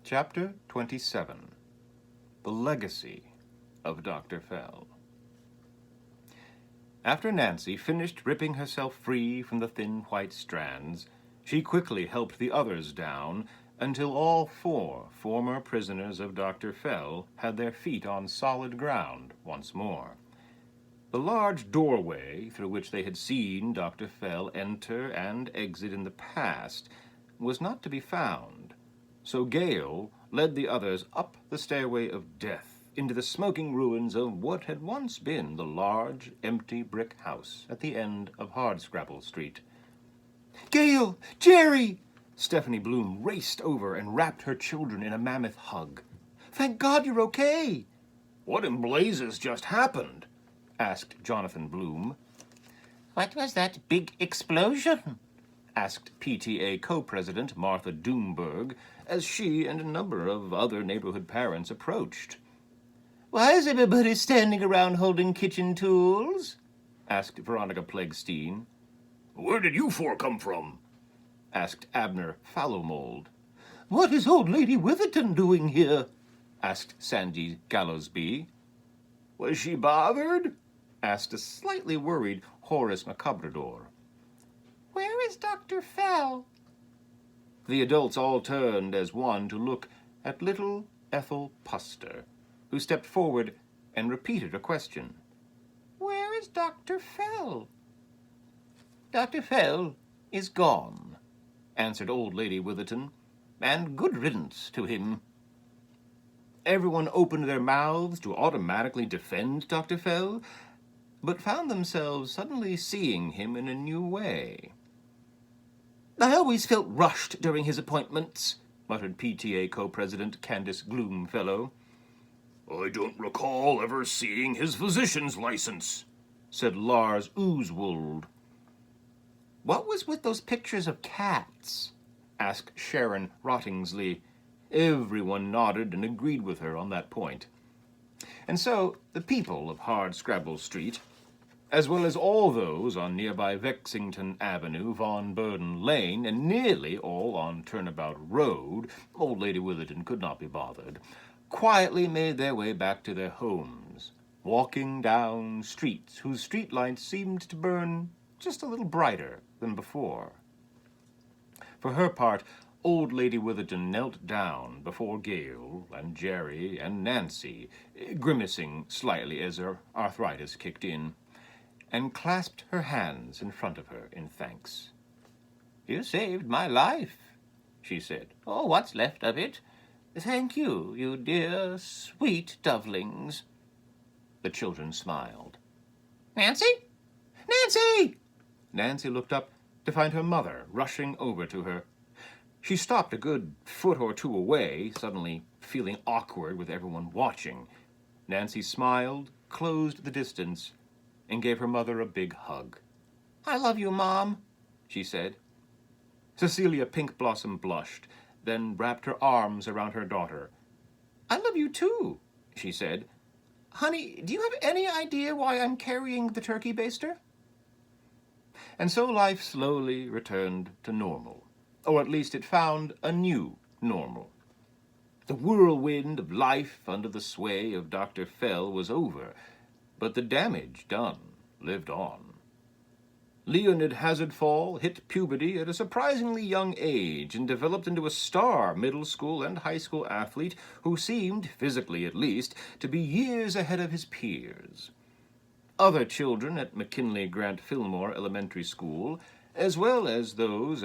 Chapter 27. The Legacy of Dr. Fell. After Nancy finished ripping herself free from the thin white strands, she quickly helped the others down until all 4 former prisoners of Dr. Fell had their feet on solid ground once more. The large doorway through which they had seen Dr. Fell enter and exit in the past was not to be found, so Gale led the others up the stairway of death into the smoking ruins of what had once been the large, empty brick house at the end of Hardscrabble Street. "Gale! Jerry!" Stephanie Bloom raced over and wrapped her children in a mammoth hug. "Thank God you're okay!" "What in blazes just happened?" asked Jonathan Bloom. "What was that big explosion?" asked PTA co-president Martha Doomberg as she and a number of other neighborhood parents approached. "Why is everybody standing around holding kitchen tools?" asked Veronica Plegstein. "Where did you 4 come from?" asked Abner Fallowmold. "What is old lady Witherton doing here?" asked Sandy Gallowsby. "Was she bothered?" asked a slightly worried Horace Macabrador. "Where is Dr. Fell?" The adults all turned as one to look at little Ethel Puster, who stepped forward and repeated her question. "Where is Dr. Fell?" "Dr. Fell is gone," answered old lady Witherton, "and good riddance to him." Everyone opened their mouths to automatically defend Dr. Fell, but found themselves suddenly seeing him in a new way. "I always felt rushed during his appointments," muttered PTA co-president Candace Gloomfellow. "I don't recall ever seeing his physician's license," said Lars Ooswald. "What was with those pictures of cats?" asked Sharon Rottingsley. Everyone nodded and agreed with her on that point. And so the people of Hardscrabble Street, as well as all those on nearby Vexington Avenue, Von Burden Lane, and nearly all on Turnabout Road, old lady Witherton could not be bothered, quietly made their way back to their homes, walking down streets whose streetlights seemed to burn just a little brighter than before. For her part, old lady Witherton knelt down before Gale and Jerry and Nancy, grimacing slightly as her arthritis kicked in, and clasped her hands in front of her in thanks. "You saved my life," she said. "Oh, what's left of it. Thank you, you dear, sweet dovelings." The children smiled. "Nancy? Nancy!" Nancy looked up to find her mother rushing over to her. She stopped a good foot or 2 away, suddenly feeling awkward with everyone watching. Nancy smiled, closed the distance, and gave her mother a big hug. "I love you, Mom," she said. Cecilia Pink Blossom blushed, then wrapped her arms around her daughter. "I love you too," she said. "Honey, do you have any idea why I'm carrying the turkey baster?" And so life slowly returned to normal, or at least it found a new normal. The whirlwind of life under the sway of Dr. Fell was over, but the damage done lived on. Leonid Hazardfall hit puberty at a surprisingly young age and developed into a star middle school and high school athlete who seemed, physically at least, to be years ahead of his peers. Other children at McKinley Grant Fillmore Elementary School, as well as those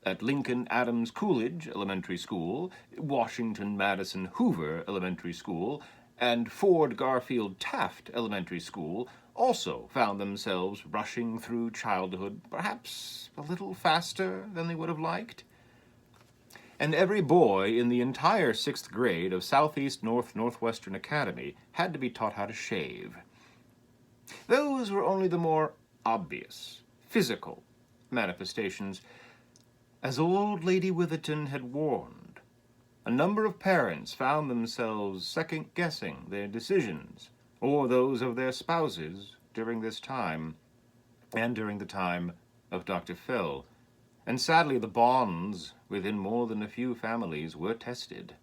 at Lincoln Adams Coolidge Elementary School, Washington Madison Hoover Elementary School, and Ford Garfield Taft Elementary School, also found themselves rushing through childhood perhaps a little faster than they would have liked. And every boy in the entire 6th grade of Southeast Northwestern Academy had to be taught how to shave. Those were only the more obvious, physical manifestations. As old lady Witherton had warned, a number of parents found themselves second-guessing their decisions, or those of their spouses, during this time, and during the time of Dr. Fell. And sadly, the bonds within more than a few families were tested.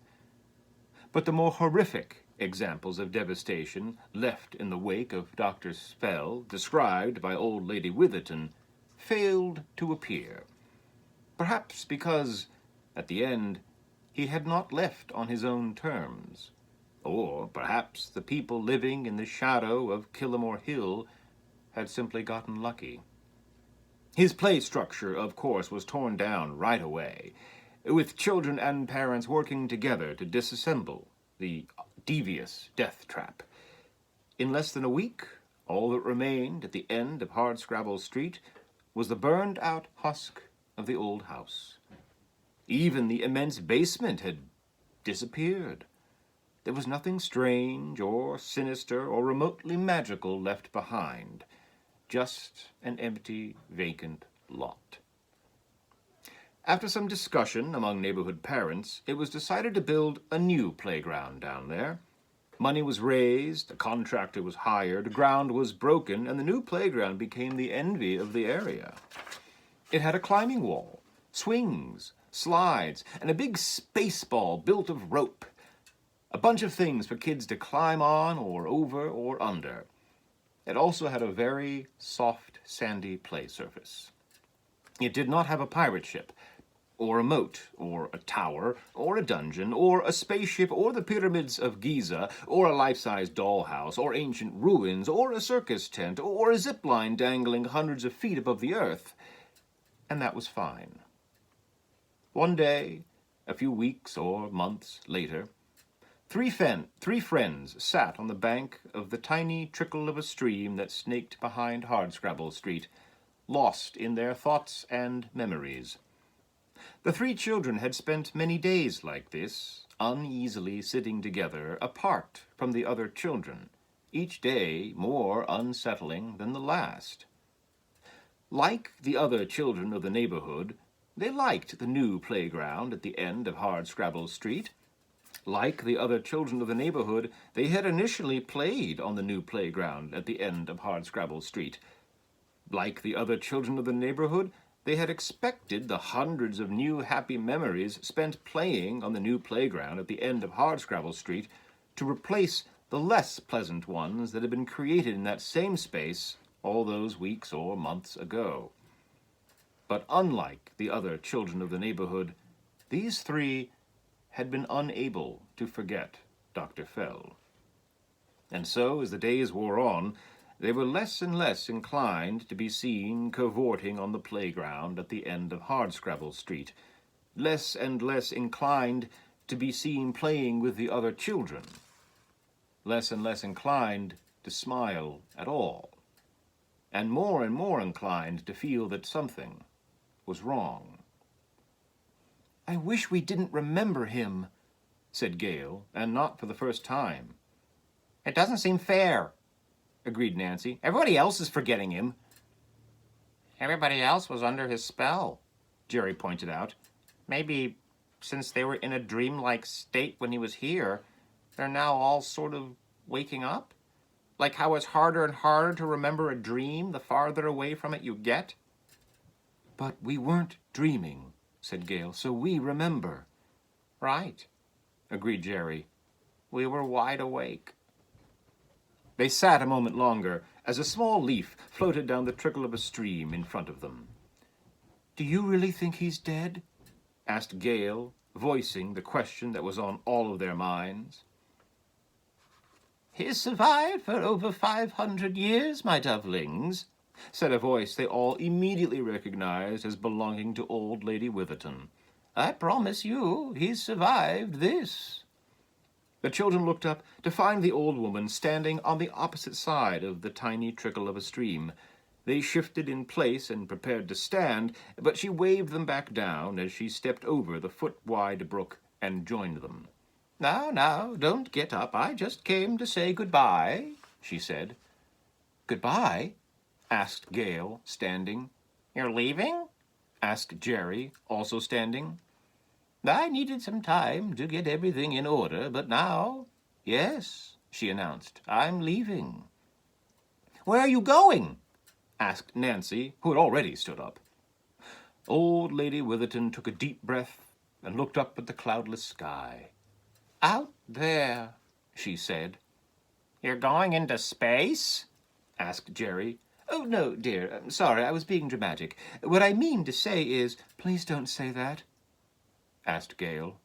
But the more horrific examples of devastation left in the wake of Dr. Fell, described by old Lady Witherton, failed to appear. Perhaps because, at the end, he had not left on his own terms. Or perhaps the people living in the shadow of Killimore Hill had simply gotten lucky. His play structure, of course, was torn down right away, with children and parents working together to disassemble the devious death trap. In less than a week, all that remained at the end of Hardscrabble Street was the burned-out husk of the old house. Even the immense basement had disappeared. There was nothing strange or sinister or remotely magical left behind, just an empty, vacant lot. After some discussion among neighborhood parents, it was decided to build a new playground down there. Money was raised, a contractor was hired, ground was broken, and the new playground became the envy of the area. It had a climbing wall, swings, slides, and a big space ball built of rope. A bunch of things for kids to climb on or over or under. It also had a very soft, sandy play surface. It did not have a pirate ship, or a moat, or a tower, or a dungeon, or a spaceship, or the pyramids of Giza, or a life-size dollhouse, or ancient ruins, or a circus tent, or a zip line dangling hundreds of feet above the earth. And that was fine. One day, a few weeks or months later, three friends sat on the bank of the tiny trickle of a stream that snaked behind Hardscrabble Street, lost in their thoughts and memories. The three children had spent many days like this, uneasily sitting together, apart from the other children, each day more unsettling than the last. Like the other children of the neighborhood, they liked the new playground at the end of Hardscrabble Street. Like the other children of the neighborhood, they had initially played on the new playground at the end of Hardscrabble Street. Like the other children of the neighborhood, they had expected the hundreds of new happy memories spent playing on the new playground at the end of Hardscrabble Street to replace the less pleasant ones that had been created in that same space all those weeks or months ago. But unlike the other children of the neighborhood, these three had been unable to forget Dr. Fell. And so, as the days wore on, they were less and less inclined to be seen cavorting on the playground at the end of Hardscrabble Street, less and less inclined to be seen playing with the other children, less and less inclined to smile at all, and more inclined to feel that something was wrong. "I wish we didn't remember him," said Gale, and not for the first time. "It doesn't seem fair," agreed Nancy. "Everybody else is forgetting him." "Everybody else was under his spell," Jerry pointed out. "Maybe since they were in a dreamlike state when he was here, they're now all sort of waking up? Like how it's harder and harder to remember a dream the farther away from it you get?" "But we weren't dreaming," said Gale, "so we remember." "Right," agreed Jerry. "We were wide awake." They sat a moment longer as a small leaf floated down the trickle of a stream in front of them. "Do you really think he's dead?" asked Gale, voicing the question that was on all of their minds. "He's survived for over 500 years, my dovelings," said a voice they all immediately recognized as belonging to old Lady Witherton. "I promise you he's survived this." The children looked up to find the old woman standing on the opposite side of the tiny trickle of a stream. They shifted in place and prepared to stand, but she waved them back down as she stepped over the foot-wide brook and joined them. Now, don't get up. I just came to say goodbye," she said. "Goodbye?" asked Gale, standing. "You're leaving?" asked Jerry, also standing. "I needed some time to get everything in order, but now, yes," she announced, "I'm leaving." "Where are you going?" asked Nancy, who had already stood up. Old Lady Witherton took a deep breath and looked up at the cloudless sky. Out there, she said. You're going into space? Asked Jerry. Oh, no, dear. I'm sorry, I was being dramatic. What I mean to say is, please don't say that, asked Gale.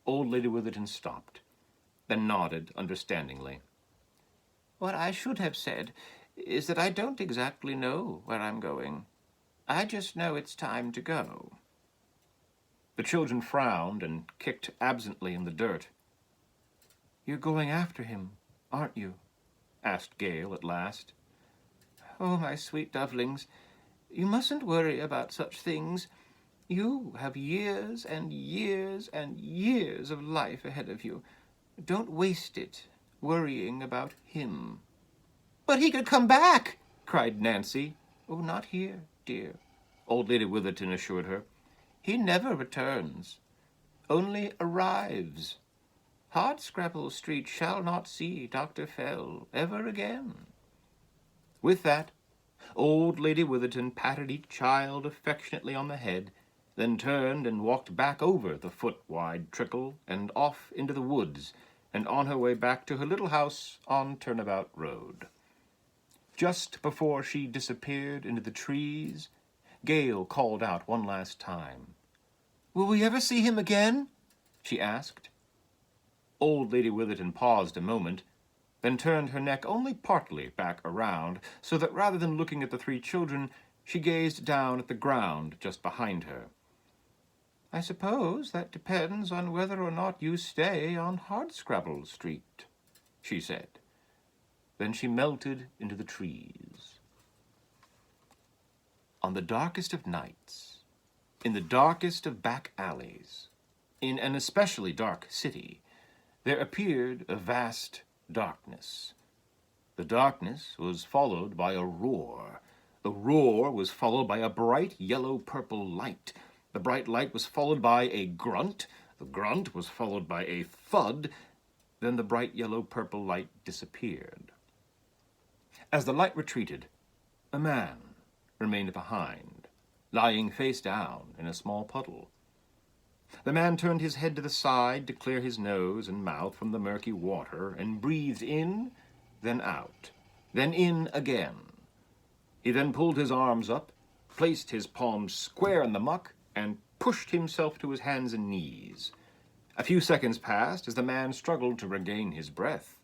Old Lady Witherton stopped, then nodded understandingly. What I should have said is that I don't exactly know where I'm going. I just know it's time to go. The children frowned and kicked absently in the dirt. You're going after him, aren't you? Asked Gale at last. Oh, my sweet Dovlings, you mustn't worry about such things. You have years and years and years of life ahead of you. Don't waste it worrying about him. But he could come back, cried Nancy. Oh, not here, dear, Old Lady Witherton assured her. He never returns, only arrives. Hardscrabble Street shall not see Dr. Fell ever again. With that, Old Lady Witherton patted each child affectionately on the head, then turned and walked back over the foot-wide trickle and off into the woods, and on her way back to her little house on Turnabout Road. Just before she disappeared into the trees, Gale called out one last time. Will we ever see him again? She asked. Old Lady Witherton paused a moment, then turned her neck only partly back around, so that rather than looking at the three children, she gazed down at the ground just behind her. I suppose that depends on whether or not you stay on Hardscrabble Street, she said. Then she melted into the trees. On the darkest of nights, in the darkest of back alleys, in an especially dark city, there appeared a vast darkness. The darkness was followed by a roar. The roar was followed by a bright yellow-purple light. The bright light was followed by a grunt. The grunt was followed by a thud. Then the bright yellow-purple light disappeared. As the light retreated, a man remained behind, lying face down in a small puddle. The man turned his head to the side to clear his nose and mouth from the murky water and breathed in, then out, then in again. He then pulled his arms up, placed his palms square in the muck, and pushed himself to his hands and knees. A few seconds passed as the man struggled to regain his breath.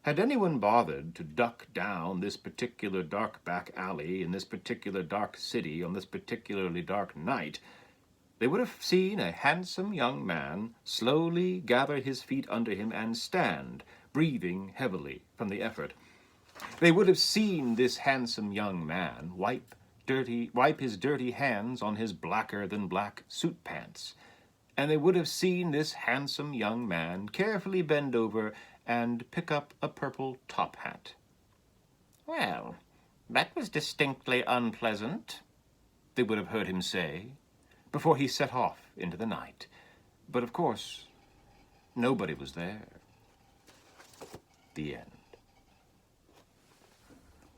Had anyone bothered to duck down this particular dark back alley in this particular dark city on this particularly dark night, they would have seen a handsome young man slowly gather his feet under him and stand, breathing heavily from the effort. They would have seen this handsome young man wipe his dirty hands on his blacker-than-black suit pants, and they would have seen this handsome young man carefully bend over and pick up a purple top hat. Well, that was distinctly unpleasant, they would have heard him say, before he set off into the night. But of course, nobody was there. The end.